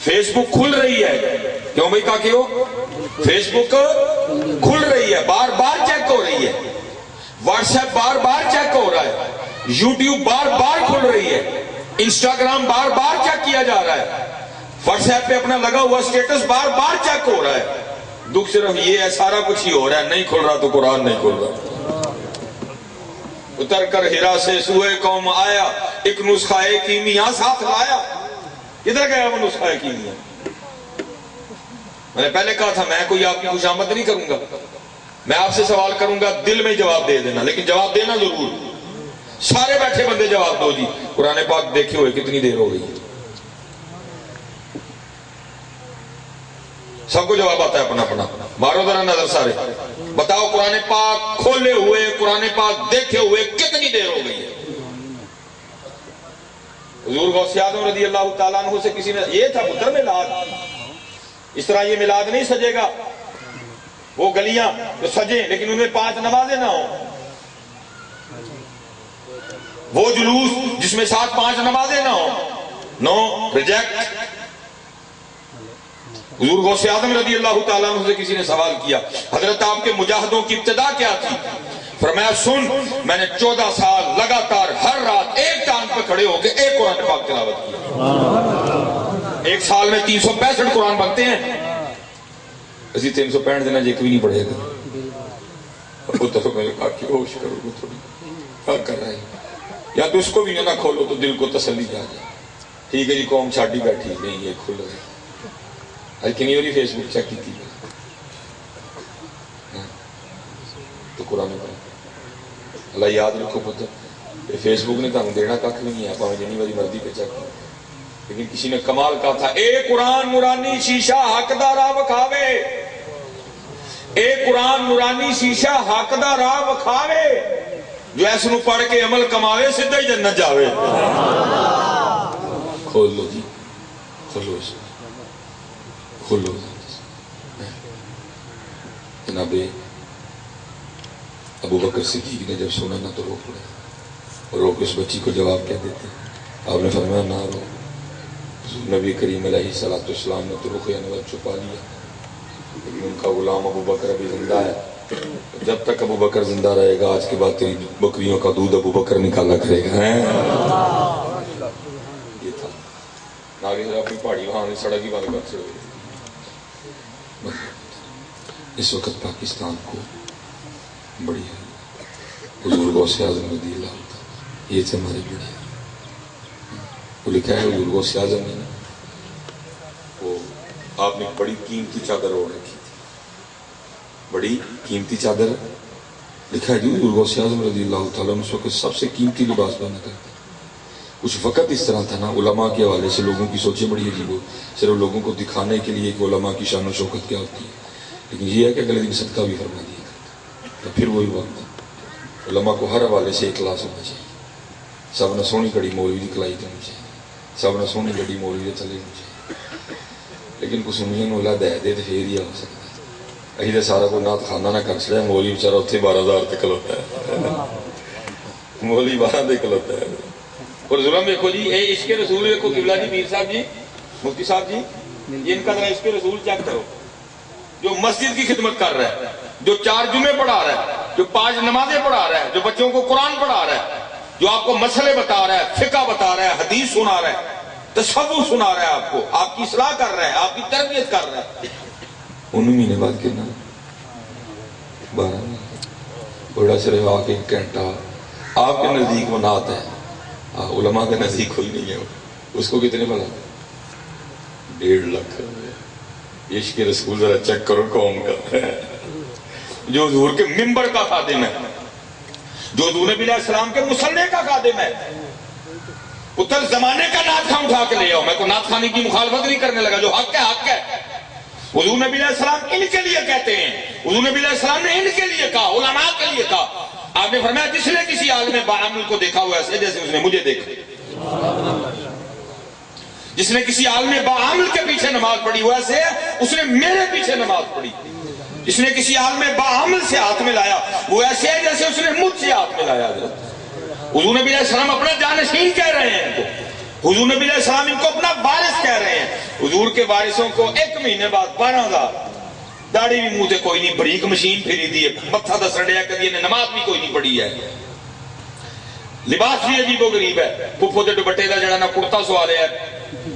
فیس بک کھل رہی ہے کیوں بھائی کہا کیوں فیس بک کھل رہی ہے بار بار چیک ہو رہی ہے واٹس ایپ بار بار چیک ہو رہا ہے یوٹیوب بار بار کھل رہی ہے انسٹاگرام بار بار چیک کیا جا رہا ہے واٹس ایپ پہ اپنا لگا ہوا سٹیٹس بار بار چیک ہو رہا ہے دکھ صرف یہ ہے سارا کچھ ہی ہو رہا ہے نہیں کھل رہا تو قرآن نہیں کھل رہا اتر کر ہرا سے سوئے قوم آیا ایک نسخہ کیمیا ساتھ لایا کدھر گیا وہ نسخہ کیمیا میں نے پہلے کہا تھا میں کوئی آپ کی خوشامد نہیں کروں گا میں آپ سے سوال کروں گا دل میں جواب دے دینا لیکن جواب دینا ضرور سارے بیٹھے بندے جواب دو جی قرآن پاک دیکھے ہوئے کتنی دیر ہو گئی سب کو جواب آتا ہے اپنا اپنا مارو ذرا نظر سارے بتاؤ قرآن پاک کھولے ہوئے قرآن پاک دیکھے ہوئے کتنی دیر ہو گئی ہے حضور غوث اعظم رضی اللہ تعالیٰ عنہ سے کسی نے یہ تھا پتر میلاد اس طرح یہ میلاد نہیں سجے گا وہ گلیاں تو سجیں لیکن ان میں 5 نمازیں نہ ہوں وہ جلوس جس میں 7 5 نمازیں نہ ہوں نو ریجیکٹ حضور غوث اعظم رضی اللہ تعالیٰ عنہ سے کسی نے سوال کیا حضرت آپ کے مجاہدوں کی ابتدا کیا تھی؟ فرمایا سن، میں نے 14 سال لگاتار ہر رات ایک ٹانگ پہ کھڑے ہو کے ایک قرآن پاک تلاوت کیا۔ ایک سال میں 365 قرآن بنتے ہیں، اسی 365 دینا جے کوئی نہیں پڑھے گا۔ اور تو میں نے کہا کہ ہوش کرو گے تھوڑی، کیا کر رہے ہیں؟ یا تو اس کو بھی نہ کھولو تو دل کو تسلی جا جائے۔ ٹھیک ہے جی، قوم چھاٹی بیٹھی نہیں، یہ کھل رہے لیکن یہ فیس بک چیک کی تھی تو قرآن پڑھا۔ اللہ یاد رکھو پتہ، فیس بک نے تمہیں دینا کھ بھی نہیں ہے، پاویں جنی والی مرضی پہ چیک کرو، لیکن کسی نے کمال کہا تھا اے قرآن نورانی شیشہ حق دا راہ وکھاوے، اے قرآن نورانی شیشہ حق دا راہ وکھاوے، جو ایس نو پڑھ کے عمل کماوے سدھا ہی جنت جاوے۔ کھول لو جی، کھولو اس کھولو۔ جناب ابو بکر صدیق نے جب سنا نہ تو رو پڑے، اور رو کے اس بچی کو جواب کیا دیتے؟ آپ نے فرمایا نہ رو۔ نبی کریم علیہ السلام نے تو رخ انور چھپا لیا، لیکن ان کا غلام ابو بکر ابھی زندہ ہے، جب تک ابو بکر زندہ رہے گا آج کے بعد تیری بکریوں کا دودھ ابو بکر نکالا کرے گا۔ یہ تھا آگے ذرا اپنی پہاڑی وہاں سڑک ہی بند کر چھوڑے۔ اس وقت پاکستان کو بڑی حضور غوث اعظم رضی اللہ عنہ، یہ تھے ہمارے بڑے، وہ لکھا ہے حضور غوث اعظم نے وہ آپ نے بڑی قیمتی چادر اوڑھ رکھی تھی، بڑی قیمتی چادر، لکھا ہے حضور غوث اعظم رضی اللہ تعالیٰ عنہ اس وقت سب سے قیمتی لباس پہنا کرتے۔ کچھ وقت اس طرح تھا نا، علماء کے حوالے سے لوگوں کی سوچیں بڑی عجیب ہو، صرف لوگوں کو دکھانے کے لیے کہ علماء کی شان و شوکت کیا ہوتی ہے، لیکن یہ ہے کہ اگلے دن صدقہ بھی فرما دیا کرتا۔ تو پھر وہی وقت علماء کو ہر حوالے سے اخلاص ہونا چاہیے، سب نے سونی کڑی مولوی دی کلائی کرنی چاہیے، سب نے سونی گڈی مولوی دے تھلے ہونی چاہیے، لیکن کچھ سنیاں نو اللہ دے دے تو پھر ہی ہو سکتا ہے۔ اہی تو سارا کوئی نات خانہ نہ کر چڑیا، مولوی بیچارہ اتنے 12,000 تک کھلوتا ہے، مولوی 12 تک کھلوتا ہے۔ اور ظلم دیکھو جی، اے عشق رسول دیکھو، قبلہ جی، پیر صاحب جی، مفتی صاحب جی، ان کا ذرا عشق رسول چیک کرو، جو مسجد کی خدمت کر رہا ہے، جو 4 جمعے پڑھا رہا ہے، جو 5 نمازیں پڑھا رہا ہے، جو بچوں کو قرآن پڑھا رہا ہے، جو آپ کو مسئلے بتا رہا ہے، فقہ بتا رہا ہے، حدیث سنا رہا ہے، تصوف سنا رہا ہے، آپ کو آپ کی اصلاح کر رہا ہے، آپ کی تربیت کر رہا ہے، 19 مہینے بعد کہنا 12 بڑا صرف آ کے 1 گھنٹہ آپ کے نزدیک وہ نعت ہے، علماء کے نزدیک کوئی نہیں ہے، اس کو کتنے بھلا 1.5 لاکھ۔ عشق رسول ذرا چیک کرو قوم کا، جو حضور کے منبر کا خادم ہے، جو حضور نبی علیہ السلام کے مصلی کا خادم ہے، اتر زمانے کا نعت خان اٹھا کے لے آؤ، میں کو نعت خانی کی مخالفت نہیں کرنے لگا، جو حق ہے حق ہے۔ حضور نبی علیہ السلام ان کے لیے کہتے ہیں، حضور نبی علیہ السلام نے ان کے لیے کہا، علماء کے لیے کہا۔ آپ نے فرمایا جس نے کسی عالم باعمل کو دیکھا ہوا ایسے جیسے اس نے مجھے دیکھا، جس نے کسی عالم باعمل کے پیچھے نماز پڑھی ہوا ایسے اس نے میرے پیچھے نماز پڑھی، جس نے کسی عالم باعمل سے ہاتھ میں لایا وہ ایسے ہے جیسے اس نے مجھ سے ہاتھ میں لایا۔ حضور نبی علیہ السلام اپنا جانشین کہہ رہے ہیں ان کو، حضور نبی علیہ السلام ان کو اپنا وارث کہہ رہے ہیں۔ حضور کے وارثوں کو 1 مہینے بعد 12,000، داڑھی بھی منہ تے کوئی نہیں، بریک مشین پھری دی ہے، متھا دس رڑیا کبھی نے نماز بھی کوئی نہیں پڑھی ہے، لباس بھی عجیب و غریب ہے، پھپھو دے دوپٹے دا جڑا نہ کرتا سوالے ہے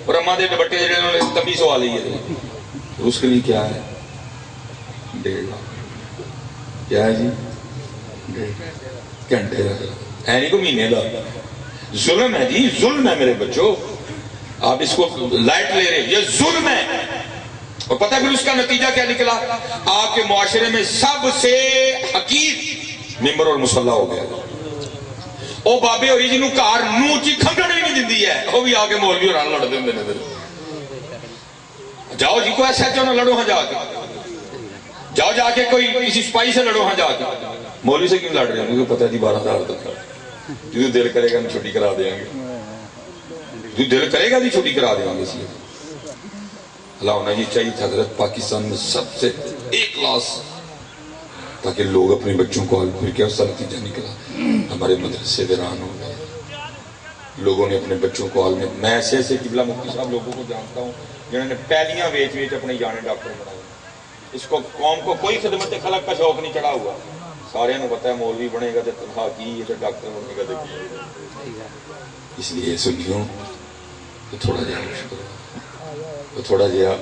اور اماں دے دوپٹے جڑے انہوں نے تبی سوالی ہے، اس کے لیے کیا ہے 1.5 لاکھ، کیا ہے جی 1.5 گھنٹے رکھ ہے نہیں کو مہینے دا، ظلم ہے جی، ظلم ہے میرے بچوں، آپ اس کو لائٹ لے رہے، یہ ظلم ہے۔ اور پتہ پھر اس کا نتیجہ کیا نکلا؟ آپ کے معاشرے میں سب سے حقیر ممبر اور مصلی ہو گیا، او بابے ہوئی جنہوں کار نو چی کھنگڑ بھی نہیں دیندی ہے، وہ بھی آگے مولوی اور آن لڑ دیں دے نظر، جاؤ جی کو ایسا کیوں نہ لڑو ہاں جا کے، جاؤ جا کے کوئی کسی سپاہی سے لڑو ہاں جا کے، مولوی سے کیوں لڑ رہے ہیں؟ مجھے پتہ ہے جی 12,000 تک جو دل کرے گا ہم چھٹی کرا دیں گے، جو دل کرے گا جی چھٹی کرا دیں گے۔ اللہ ہونا یہ چاہیے تھا حضرت پاکستان میں سب سے ایک کلاس، تاکہ لوگ اپنے بچوں کو حل پھر کیا اس کا نتیجہ نکلا، ہمارے مدرسے ویران ہو گئے، لوگوں نے اپنے بچوں کو عالم، میں ایسے ایسے قبلہ مفتی صاحب لوگوں کو جانتا ہوں جنہوں نے پہلیاں ویچ ویچ اپنے جانے ڈاکٹر بنائے. اس کو قوم کو کوئی خدمت خلق کا شوق نہیں چڑھا ہوا. سارے نے پتا ہے مولوی بنے گا تو تنخواہ کی ہے تو ڈاکٹر بنے گا تو. اس لیے سنیوں تو تھوڑا جہا مشکل، تو تھوڑا جہا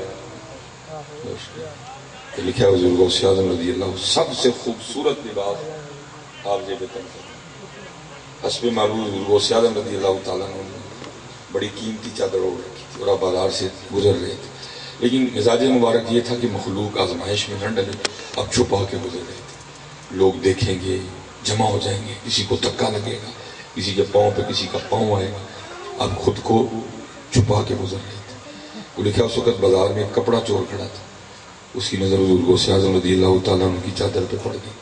لکھا ہے حضور غوث اعظم رضی اللہ سب سے خوبصورت لباس آپ جیب تن کرتے حسب معلوم. حضور غوث اعظم رضی اللہ تعالیٰ نے بڑی قیمتی چادر اوڑھ رکھی تھی اور آپ بازار سے گزر رہے تھے، لیکن مزاج مبارک یہ تھا کہ مخلوق آزمائش میں نہ ڈلے. اب چھپا کے گزر رہے تھے، لوگ دیکھیں گے، جمع ہو جائیں گے، کسی کو دھکا لگے گا، کسی کے پاؤں پہ کسی کا پاؤں آئے گا. اب خود کو چھپا کے گزر رہے تھے. وہ لکھا اس وقت بازار میں ایک کپڑا چور کھڑا تھا، اس کی نظر حضور غوث اعظم رضی اللہ تعالیٰ عنہ کی چادر پہ پڑ گئی.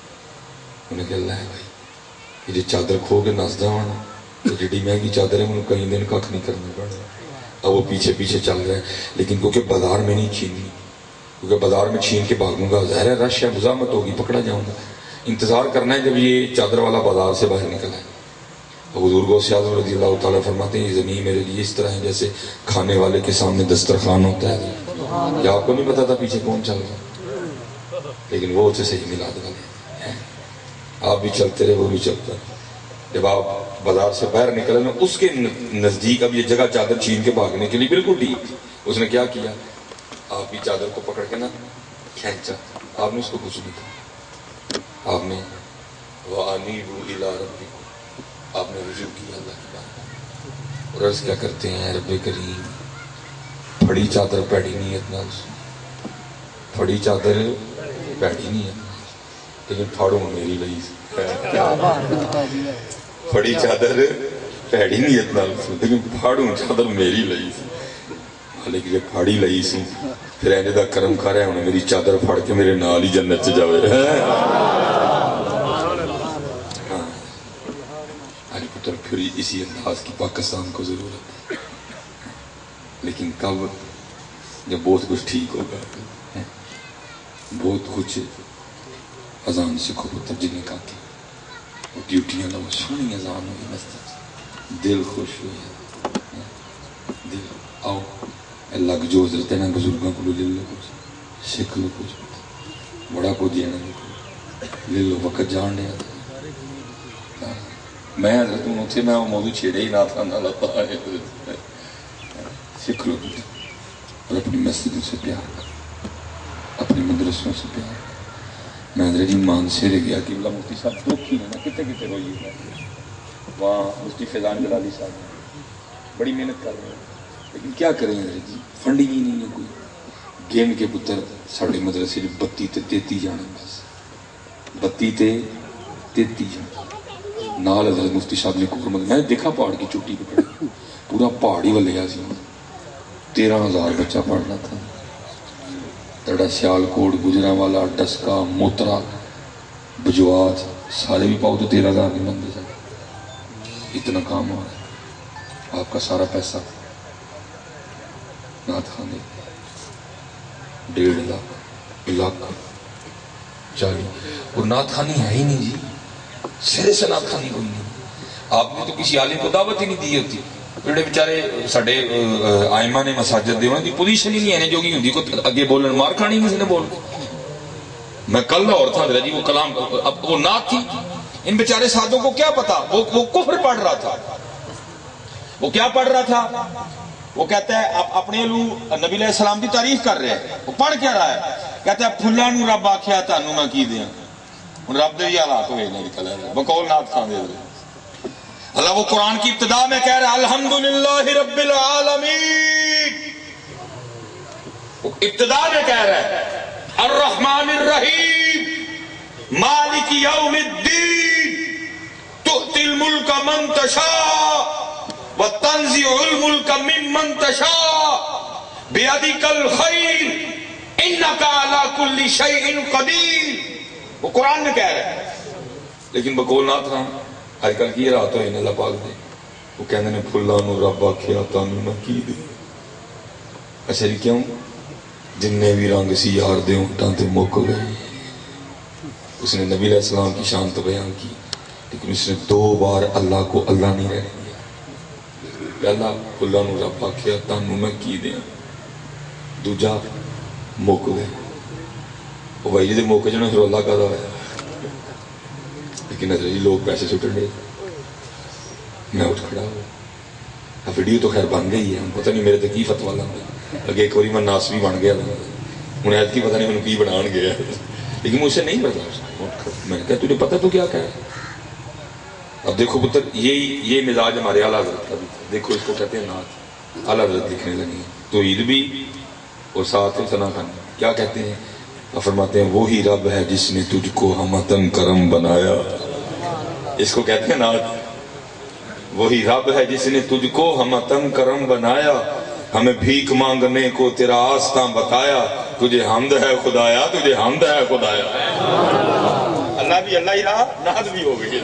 انہیں کہ اللہ ہے بھائی یہ چادر کھو کے نسدا ہونا تو جڑی مہنگی چادر ہے انہوں کہیں دن کھ نہیں کرنا پڑا. اب وہ پیچھے پیچھے چل رہے ہیں، لیکن کیونکہ بازار میں نہیں چھیننی، کیونکہ بازار میں چھین کے بھاگوں گا ظاہر ہے رش ہے، مزاحمت ہوگی، پکڑا جاؤں گا. انتظار کرنا ہے جب یہ چادر والا بازار سے باہر نکل آئے. حضور غوث اعظم رضی اللہ تعالیٰ فرماتے ہیں یہ زمین میرے لیے اس طرح ہے جیسے کھانے والے کے سامنے دسترخوان ہوتا ہے. کیا آپ کو نہیں پتا تھا پیچھے کون چل رہا؟ لیکن وہ اسے صحیح میلاد والے ہیں. آپ بھی چلتے رہے، وہ بھی چلتا ہے. جب آپ بازار سے باہر نکلے نا اس کے نزدیک اب یہ جگہ چادر چھین کے بھاگنے کے لیے بالکل ٹھیک تھی. اس نے کیا کیا، آپ کی چادر کو پکڑ کے نا کھینچا. آپ نے اس کو کچھ نہیں کہا، آپ نے وَأَنِيبُوا إِلَىٰ رَبِّكُمْ، آپ نے رجوع کیا اللہ کی بات. اور عرض کیا کرتے ہیں رب کریم پھڑی چادر پیڑی نیت نہ، پھڑی چادر پیڑی نیت لیکن پھاڑوں میری لئی پھڑی چادر پیڑی نیت نہ لیکن پھاڑوں چادر میری لئی لیکن جب پھاڑی لئی سی پھر اینے دا کرم کر رہے انہیں میری چادر پھاڑ کے میرے نال ہی جنت سے جاوے. پتر پھر اسی انداز کی پاکستان کو ضرورت ہے، لیکن کب جب بہت کچھ ٹھیک ہوگا، بہت کچھ. اذان سکھو پتر جنہیں کہا کہ وہ ڈیوٹیاں لو، سونی اذان ہوئی مسجد، دل خوش ہوئی، دل آؤ لگ جو حضرت نا بزرگوں کو لے لو، کچھ سکھ لو، کچھ بڑا کو دینا لے لو، وقت جان لیا تھا. میں حضرت انہوں تھے، میں وہ موضوع چھیڑے ہی نہ تھا، نہ لتا ہے. سکھ لو اور اپنی مسجدوں سے پیار کرو، اپنے مدرسوں سے پیار کرو. میں حضرت جی مان سے رہ گیا کہ بلا مفتی صاحب دکھ ہی ہے، کتے کتے روئی ہے. وہاں مفتی فیضان جلالی صاحب بڑی محنت کر رہے ہیں، لیکن کیا کریں حضرت جی فنڈنگ ہی نہیں ہے کوئی. گیم کے پتر ساڑھے مدرسے 32 تے 33 جانے، بس 32 تے 33 جانے. نال حضرت مفتی صاحب نے کو میں دیکھا پہاڑ کی چوٹی پہ پڑی، پورا پہاڑ ہی ولیا سی. 13,000 بچہ پڑھنا تھا. تڑا سیال کوٹ، گجرانوالا، ڈسکا، موترا، بجوات سارے بھی پاؤ تو 13,000 نہیں بندے سکتے. اتنا کام ہو رہا ہے. آپ کا سارا پیسہ نعت خانے 1.5 لاکھ 40 اور نعت خانی ہے ہی نہیں جی، سرے سے نعت خانی کوئی نہیں. آپ نے تو کسی عالم کو دعوت ہی نہیں دی ہوتی. جڑے بیچارے ساڈے آئمہ نے مساجد دے انہاں دی پوزیشن ہی نہیں ہے جو ہوندی کو اگے بولن مار کھانی کسی نے بول. میں کل لاہور تھا جی، وہ کلام اب وہ نعت تھی. ان بیچارے سادوں کو کیا پتا، وہ کفر پڑھ رہا تھا. وہ کیا پڑھ رہا تھا؟ وہ کہتا ہے آپ اپنے لو نبی علیہ السلام کی تعریف کر رہے ہیں. وہ پڑھ کیا رہا ہے؟ کہتا ہے پھلاں نوں رب آکھیا تانوں میں کی دیاں. ہن رب دے حالات ہوئے نے نکل آئے بقول نعت خان دے. اللہ وہ قرآن کی ابتدا میں کہہ رہا ہے الحمدللہ رب العالمین. وہ ابتدا میں کہہ رہا ہے الرحمن الرحیم مالک یوم الدین تؤتی الملک من تشاء وتنزع الملک ممن تشاء بیدک الخیر انک علی کل شیء قدیر. وہ قرآن میں کہہ رہا ہے. لیکن بقول نعت خان آج کل کی رات ہوئے اللہ پاک دے وہ کہنے نے پھلاں نوں رب آکھیا تانوں میں کی دے. اچھا جی کیوں؟ جننے بھی رنگ سی یار دے اونٹاں تے مک گئے. اس نے نبی علیہ السلام کی شان تو بیان کی، لیکن اس نے 2 بار اللہ کو اللہ نہیں رہنے دیا. پہلا فلاں نو رب آخیا تانوں میں کی دیاں، دوجا مک گئے، وہ بھائی جی موقع جانا پھر اللہ کا ہوا، لیکن حضرت جی لوگ پیسے سٹن گئے، میں اٹھ کھڑا ہوا، ویڈیو تو خیر بن گئی ہے، پتہ نہیں میرے تے کی فتویٰ لاندے، اگے ایک باری میں ناس بھی بن گیا ہوں ایت کی پتہ نہیں میں کی بنان گیا، لیکن مجھ سے نہیں برداشت، میں نے کہا تجھے پتہ تو کیا کہا ہے؟ اب دیکھو پتر یہ مزاج ہمارے اعلیٰ حضرت کا بھی، دیکھو اس کو کہتے ہیں نعت، اعلیٰ حضرت لکھنے لگے ہیں تو عید بھی اور ساتھ ثنا خان کیا کہتے ہیں، فرماتے ہیں وہی رب ہے جس نے تجھ کو ہمتن کرم بنایا، اس کو کہتے ہیں نعت، وہی رب ہے جس نے تجھ کو ہمتن کرم بنایا، ہمیں بھیک مانگنے کو تیرا آستاں بتایا، تجھے حمد ہے خدایا، تجھے حمد ہے خدایا، اللہ بھی اللہ ہی رہا، نعت بھی ہو گئی،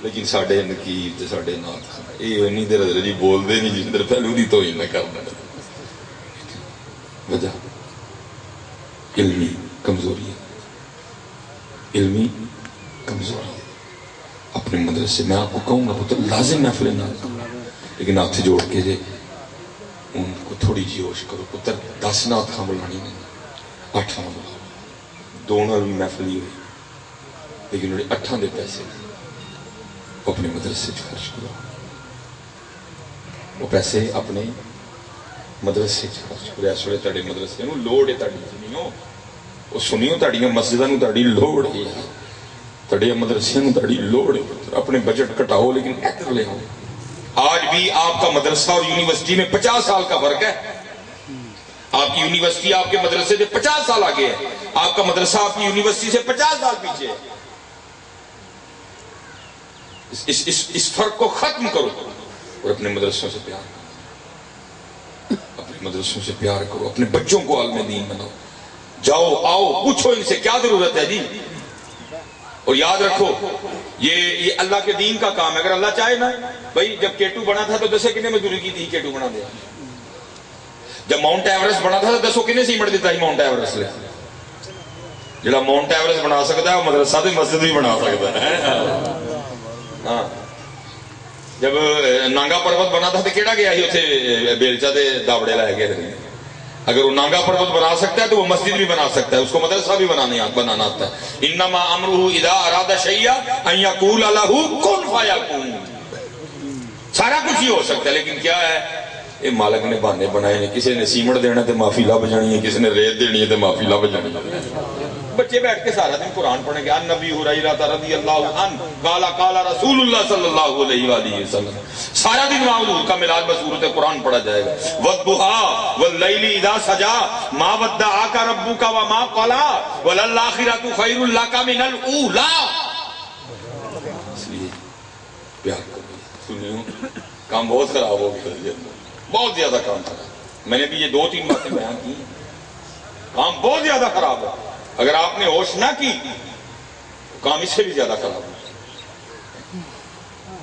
لیکن ساڑھے نقیب ساڑھے نعت یہ انہی دیر حضرت جی بول دے نہیں جس در پہلو دی توہین نہ کرنا، وجہ علمی کمزوری ہے، علمی کمزوری ہے، اپنے مدرسے میں آپ کو کہوں گا پتر لازم محفل نعت، لیکن آپ سے جوڑ کے جے ان کو تھوڑی جی ہوش کرو پتر 10 نعت خاں بلانی نہیں، 8 نہ بلاؤ، دونوں بھی محفل ہی ہوئی، لیکن انہیں 8 دے پیسے اپنے مدرسے خرچ کرو، وہ پیسے اپنے مدرسے خرچ کرو، اس ویلے تہاڈے مدرسے نوں لوڑ ہے، تہاڈی سنیو وہ سنیو تہاڈیاں مسجداں نوں تہاڈی لوڑ ہے، تہاڈے مدرسے نوں تہاڈی لوڑ ہے، اپنے بجٹ گھٹاؤ لیکن ادھر لے آؤ۔ آج بھی آپ کا مدرسہ اور یونیورسٹی میں 50 سال کا فرق ہے، آپ کی یونیورسٹی آپ کے مدرسے سے 50 سال آگے ہے، آپ کا مدرسہ آپ کی یونیورسٹی سے 50 سال پیچھے ہے، اس فرق کو ختم کرو اور اپنے مدرسوں سے پیار کرو، اپنے مدرسوں سے پیار کرو، اپنے بچوں کو عالم دین بناؤ، جاؤ آؤ پوچھو ان سے کیا ضرورت ہے جی، اور یاد رکھو یہ اللہ کے دین کا کام ہے، اگر اللہ چاہے نا بھائی جب کیٹو بنا تھا تو 10 کنے مزدوری کی تھی کیٹو بنا دیا، جب ماؤنٹ ایورسٹ بنا تھا تو 10 کنے سیمنٹ دیتا ہی ماؤنٹ ایورسٹ لے، جڑا ماؤنٹ ایورسٹ بنا سکتا ہے وہ مدرسہ تو مسجد بھی بنا سکتا ہے، ہاں جب نانگا پروت بنا تھا تو کیڑا گیا ہی اتنے بیلچا دے دابڑے لائے گئے، اگر وہ نانگا پروت بنا سکتا ہے تو وہ مسجد بھی بنا سکتا ہے، اس کو مدرسہ بھی بنانا آتا ہے، انما امرہ اذا اراد شیئا ان یقول لہ کن فیکون، سارا کچھ ہی ہو سکتا ہے، لیکن کیا ہے یہ مالک نے بہانے بنائے ہیں، کسی نے سیمنٹ دینا تو معافی لب جانی ہے، کسی نے ریت دینی ہے تو معافی لب جانی ہے، بچے بیٹھ کے سارا دن قرآن پڑھیں گے، ان نبی ہریرہ رضی اللہ عنہ قال قال رسول اللہ صلی اللہ علیہ وآلہ وسلم، سارا دن وہاں حضور کا میلاد بصورت قرآن پڑھا جائے گا، والضحیٰ واللیل اذا سجا ما ودعک ربک وما قلی وللآخرۃ خیر لک من الاولی، اس لیے پیار کرو، سنیو کام بہت خراب ہو گیا، بہت زیادہ کام خراب، میں نے بھی یہ 2-3 باتیں بیان کی، کام بہت زیادہ خراب ہے، اگر آپ نے ہوش نہ کی کام اس سے بھی زیادہ خراب ہے،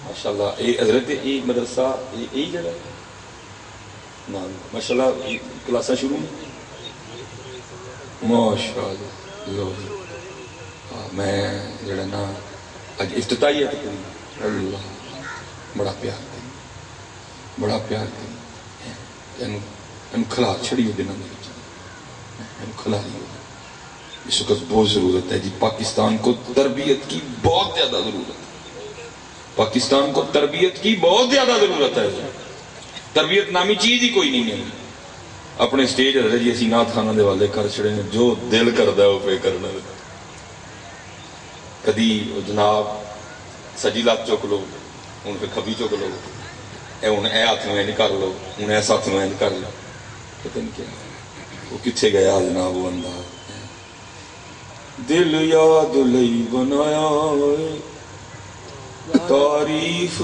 ماشاءاللہ یہ حضرت یہ مدرسہ یہی جگہ ہے، ماشاءاللہ کلاسیں شروع ہیں، ماشاءاللہ میں جڑا نا اج افتتاحی ہے تو اللہ بڑا پیار دے، بڑا پیار دے، کھلا چھڑی ہو دینا کھلا ہی ہو، اس وقت بہت ضرورت ہے جی، پاکستان کو تربیت کی بہت زیادہ ضرورت ہے، پاکستان کو تربیت کی بہت زیادہ ضرورت ہے، تربیت نامی چیز ہی کوئی نہیں ہے، اپنے سٹیج حضرت جی اسی نعت خانہ دے والے کر چھڑے نے، جو دل کردا ہے وہ پہ کرنا، کدی جناب سجی لات چک لو ان پہ کھبی چک لو، اے ہاتھ میں نہیں کر لو، ان ایسا ہاتھ میں نہیں کر لو، پتہ نہیں کیا وہ کتنے گیا جناب وہ انداز، دل یاد لئی بنایا تعریف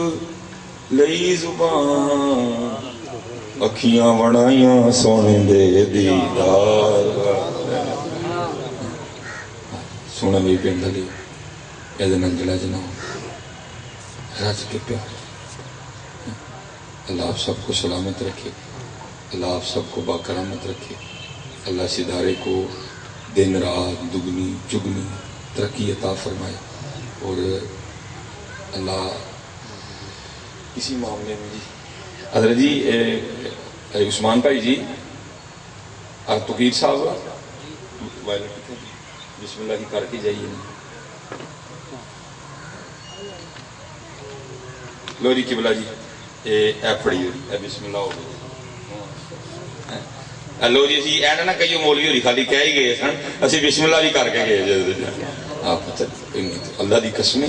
لئی زبان، اکھیاں بنائیاں سونے دے دیدار، سونا بھی پنڈ لے یہ ننجلا جناب رج کے پیار، اللہ آپ سب کو سلامت رکھے، اللہ آپ سب کو باکرامت رکھے، اللہ اس ادارے کو دن رات دگنی چگنی ترقی عطا فرمائے، اور اللہ اسی معاملے میں جی حضرت جی عثمان بھائی جی توقیر صاحب بسم اللہ کی کر کے جائیے. لو جی قبلہ جی اے پڑھیے بسم اللہ ہو گئی. لو جی اسی اینا نہ کہیو مولوی ہوری خالی کہہ ہی گئے سن اسی بسم اللہ بھی کر کے گئے. اللہ دی قسم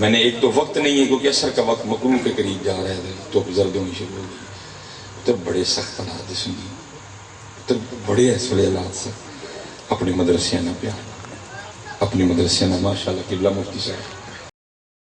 میں نے ایک تو وقت نہیں ہے کیونکہ اثر کا وقت مغرب کے قریب جا رہا ہے تو زرد ہونی شروع ہو گئی. تو بڑے سخت حالات سنی تو بڑے ایسے حالات سے اپنے مدرسے نہ پیار اپنے مدرسے نہ ماشاء اللہ قبلہ مفتی صاحب